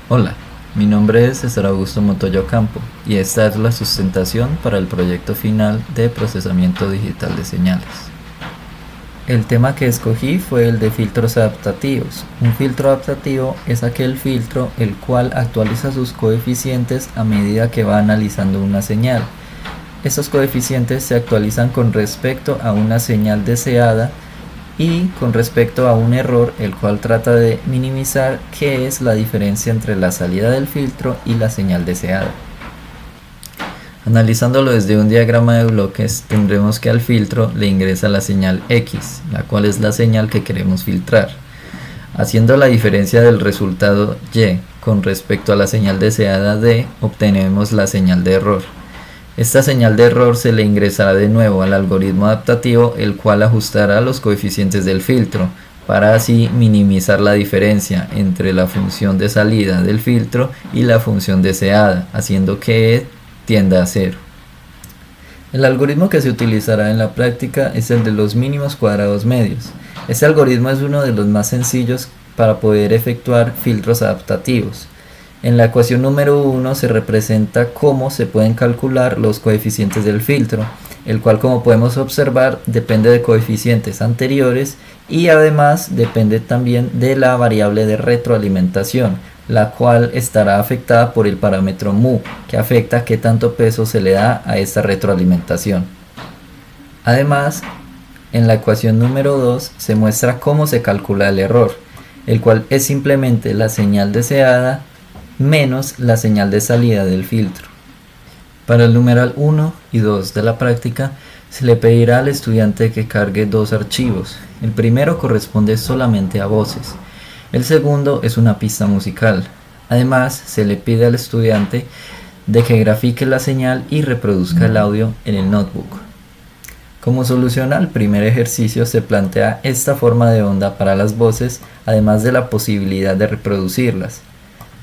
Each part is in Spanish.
Hola, mi nombre es César Augusto Montoya Campo y esta es la sustentación para el proyecto final de procesamiento digital de señales. El tema que escogí fue el de filtros adaptativos. Un filtro adaptativo es aquel filtro el cual actualiza sus coeficientes a medida que va analizando una señal. Estos coeficientes se actualizan con respecto a una señal deseada y con respecto a un error, el cual trata de minimizar qué es la diferencia entre la salida del filtro y la señal deseada. Analizándolo desde un diagrama de bloques, tendremos que al filtro le ingresa la señal X, la cual es la señal que queremos filtrar. Haciendo la diferencia del resultado Y con respecto a la señal deseada D, obtenemos la señal de error. Esta señal de error se le ingresará de nuevo al algoritmo adaptativo, el cual ajustará los coeficientes del filtro, para así minimizar la diferencia entre la función de salida del filtro y la función deseada, haciendo que tienda a 0. El algoritmo que se utilizará en la práctica es el de los mínimos cuadrados medios. Este algoritmo es uno de los más sencillos para poder efectuar filtros adaptativos. En la ecuación número 1 se representa cómo se pueden calcular los coeficientes del filtro, el cual, como podemos observar, depende de coeficientes anteriores y además depende también de la variable de retroalimentación, la cual estará afectada por el parámetro mu, que afecta qué tanto peso se le da a esta retroalimentación. Además, en la ecuación número 2 se muestra cómo se calcula el error, el cual es simplemente la señal deseada menos la señal de salida del filtro. Para el numeral 1 y 2 de la práctica se le pedirá al estudiante que cargue dos archivos. El primero corresponde solamente a voces. El segundo es una pista musical. Además, se le pide al estudiante de que grafique la señal y reproduzca el audio en el notebook. Como solución al primer ejercicio se plantea esta forma de onda para las voces, además de la posibilidad de reproducirlas.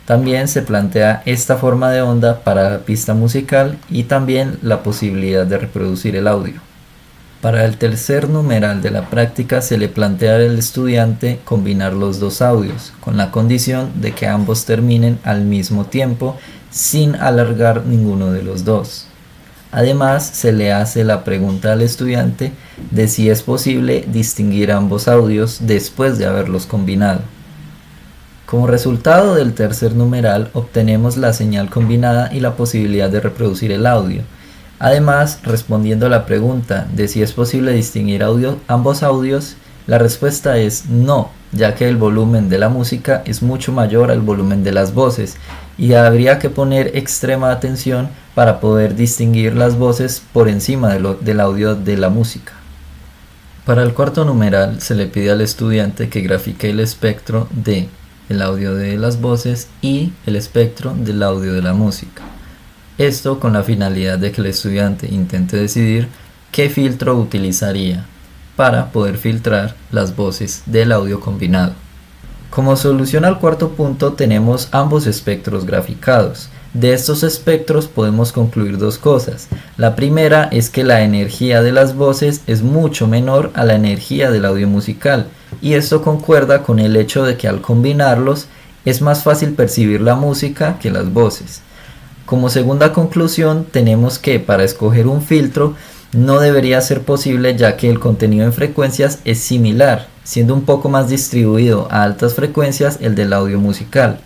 También se plantea esta forma de onda para la pista musical y también la posibilidad de reproducir el audio. Para el tercer numeral de la práctica se le plantea al estudiante combinar los dos audios, con la condición de que ambos terminen al mismo tiempo sin alargar ninguno de los dos. Además, se le hace la pregunta al estudiante de si es posible distinguir ambos audios después de haberlos combinado. Como resultado del tercer numeral obtenemos la señal combinada y la posibilidad de reproducir el audio. Además, respondiendo a la pregunta de si es posible distinguir ambos audios, la respuesta es no, ya que el volumen de la música es mucho mayor al volumen de las voces y habría que poner extrema atención para poder distinguir las voces por encima del audio de la música. Para el cuarto numeral se le pide al estudiante que grafique el espectro de el audio de las voces y el espectro del audio de la música. Esto con la finalidad de que el estudiante intente decidir qué filtro utilizaría para poder filtrar las voces del audio combinado. Como solución al cuarto punto tenemos ambos espectros graficados. De estos espectros podemos concluir dos cosas. La primera es que la energía de las voces es mucho menor a la energía del audio musical, y esto concuerda con el hecho de que al combinarlos es más fácil percibir la música que las voces. Como segunda conclusión tenemos que para escoger un filtro no debería ser posible, ya que el contenido en frecuencias es similar, siendo un poco más distribuido a altas frecuencias el del audio musical.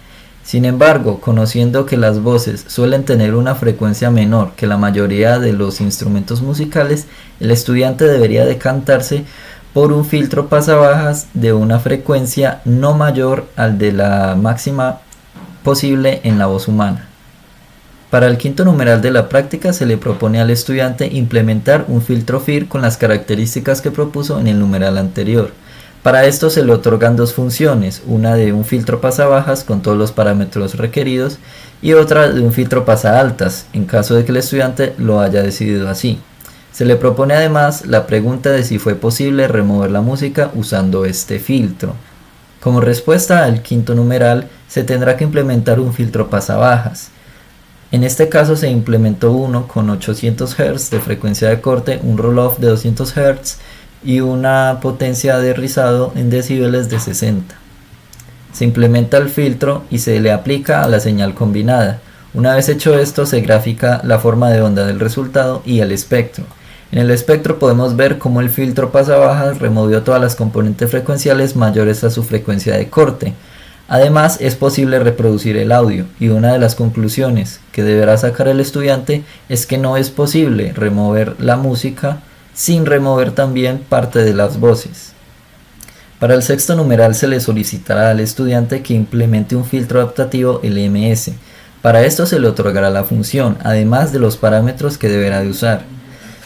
Sin embargo, conociendo que las voces suelen tener una frecuencia menor que la mayoría de los instrumentos musicales, el estudiante debería decantarse por un filtro pasabajas de una frecuencia no mayor al de la máxima posible en la voz humana. Para el quinto numeral de la práctica se le propone al estudiante implementar un filtro FIR con las características que propuso en el numeral anterior. Para esto se le otorgan dos funciones, una de un filtro pasabajas con todos los parámetros requeridos y otra de un filtro pasaaltas, en caso de que el estudiante lo haya decidido así. Se le propone además la pregunta de si fue posible remover la música usando este filtro. Como respuesta al quinto numeral se tendrá que implementar un filtro pasabajas. En este caso se implementó uno con 800 Hz de frecuencia de corte, un roll-off de 200 Hz y una potencia de rizado en decibeles de 60. Se implementa el filtro y se le aplica a la señal combinada. Una vez hecho esto, se grafica la forma de onda del resultado y el espectro. En el espectro podemos ver cómo el filtro pasabajas removió todas las componentes frecuenciales mayores a su frecuencia de corte. Además, es posible reproducir el audio, y una de las conclusiones que deberá sacar el estudiante es que no es posible remover la música sin remover también parte de las voces. Para el sexto numeral se le solicitará al estudiante que implemente un filtro adaptativo LMS. Para esto se le otorgará la función, además de los parámetros que deberá de usar.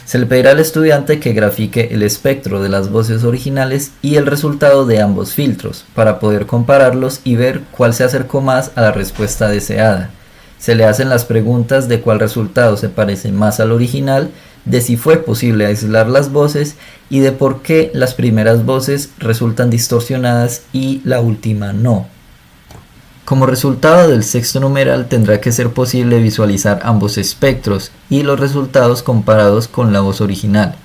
Se le pedirá al estudiante que grafique el espectro de las voces originales y el resultado de ambos filtros, para poder compararlos y ver cuál se acercó más a la respuesta deseada. Se le hacen las preguntas de cuál resultado se parece más al original, de si fue posible aislar las voces y de por qué las primeras voces resultan distorsionadas y la última no. Como resultado del sexto numeral tendrá que ser posible visualizar ambos espectros y los resultados comparados con la voz original.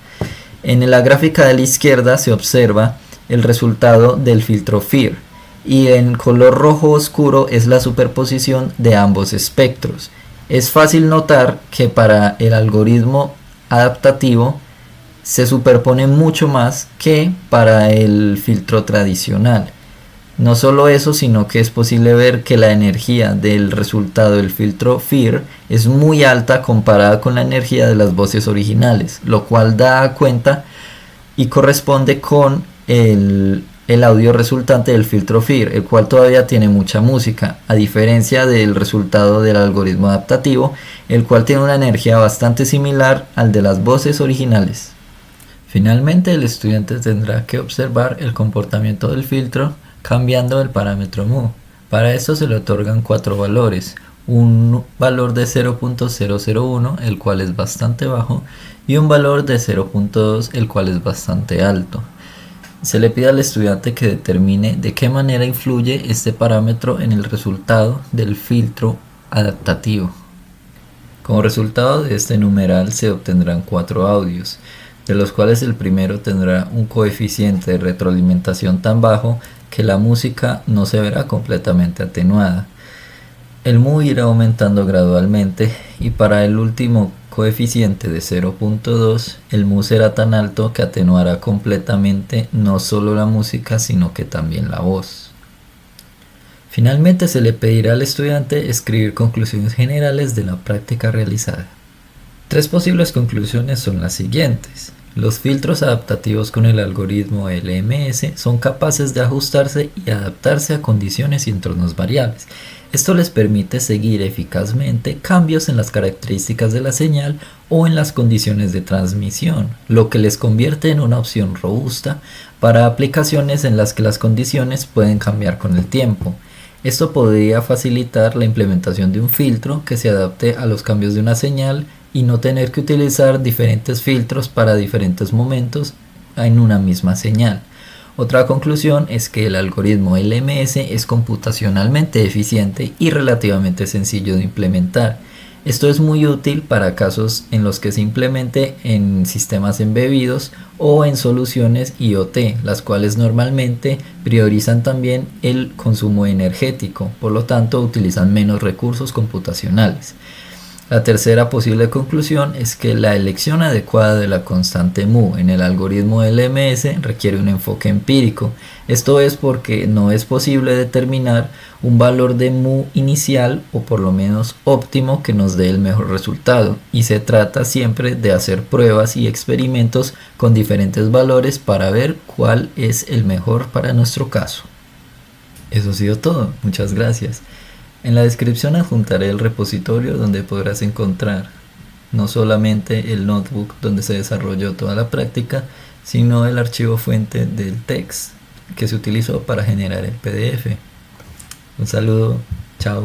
En la gráfica de la izquierda se observa el resultado del filtro FIR y en color rojo oscuro es la superposición de ambos espectros. Es fácil notar que para el algoritmo adaptativo se superpone mucho más que para el filtro tradicional. No solo eso, sino que es posible ver que la energía del resultado del filtro FIR es muy alta comparada con la energía de las voces originales, lo cual da cuenta y corresponde con el audio resultante del filtro FIR, el cual todavía tiene mucha música, a diferencia del resultado del algoritmo adaptativo, el cual tiene una energía bastante similar al de las voces originales. Finalmente, el estudiante tendrá que observar el comportamiento del filtro cambiando el parámetro mu. Para esto se le otorgan 4 valores, un valor de 0.001, el cual es bastante bajo, y un valor de 0.2, el cual es bastante alto. Se le pide al estudiante que determine de qué manera influye este parámetro en el resultado del filtro adaptativo. Como resultado de este numeral se obtendrán 4 audios, de los cuales el primero tendrá un coeficiente de retroalimentación tan bajo que la música no se verá completamente atenuada. El mu irá aumentando gradualmente y para el último coeficiente de 0.2 el mu será tan alto que atenuará completamente no solo la música sino que también la voz. Finalmente se le pedirá al estudiante escribir conclusiones generales de la práctica realizada. 3 posibles conclusiones son las siguientes. Los filtros adaptativos con el algoritmo LMS son capaces de ajustarse y adaptarse a condiciones y entornos variables. Esto les permite seguir eficazmente cambios en las características de la señal o en las condiciones de transmisión, lo que les convierte en una opción robusta para aplicaciones en las que las condiciones pueden cambiar con el tiempo. Esto podría facilitar la implementación de un filtro que se adapte a los cambios de una señal y no tener que utilizar diferentes filtros para diferentes momentos en una misma señal. Otra conclusión es que el algoritmo LMS es computacionalmente eficiente y relativamente sencillo de implementar. Esto es muy útil para casos en los que se implemente en sistemas embebidos o en soluciones IoT, las cuales normalmente priorizan también el consumo energético, por lo tanto utilizan menos recursos computacionales. La tercera posible conclusión es que la elección adecuada de la constante mu en el algoritmo LMS requiere un enfoque empírico. Esto es porque no es posible determinar un valor de mu inicial o por lo menos óptimo que nos dé el mejor resultado, y se trata siempre de hacer pruebas y experimentos con diferentes valores para ver cuál es el mejor para nuestro caso. Eso ha sido todo, muchas gracias. En la descripción adjuntaré el repositorio donde podrás encontrar no solamente el notebook donde se desarrolló toda la práctica, sino el archivo fuente del text que se utilizó para generar el PDF. Un saludo, chao.